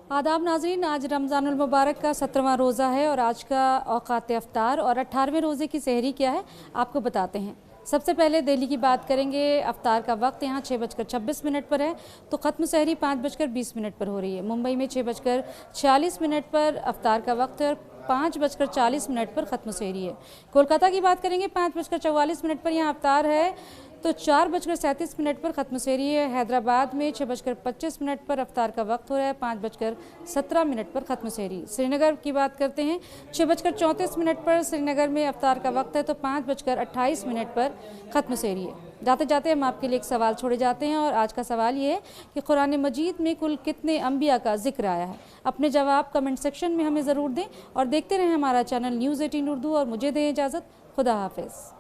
आदाब नाज़रीन, आज रमज़ानुल मुबारक का 17वां रोज़ा है और आज का औकात अफ्तार और 18वें रोज़े की सहरी क्या है आपको बताते हैं। सबसे पहले दिल्ली की बात करेंगे। अफ्तार का वक्त यहाँ 6:26 पर है तो ख़त्म सहरी 5:20 पर हो रही है। मुंबई में 6:46 पर अफ्तार का वक्त है और 5:40 पर ख़त्म सहरी है। कोलकाता की बात करेंगे, 5:44 पर यहाँ अफ्तार है तो 4:37 पर ख़त्म सहरी है। हैदराबाद में 6:25 पर अफ्तार का वक्त हो रहा है, 5:17 पर ख़त्म सहरी। श्रीनगर की बात करते हैं, 6:34 पर श्रीनगर में अफ्तार का वक्त है तो 5:28 पर ख़त्म सहरी है। जाते जाते हम आपके लिए एक सवाल छोड़े जाते हैं और आज का सवाल ये है कि कुरान मजीद में कुल कितने अंबिया का जिक्र आया है। अपने जवाब कमेंट सेक्शन में हमें ज़रूर दें और देखते रहें हमारा चैनल न्यूज़ 18 उर्दू और मुझे दें इजाज़त। खुदा हाफिज़।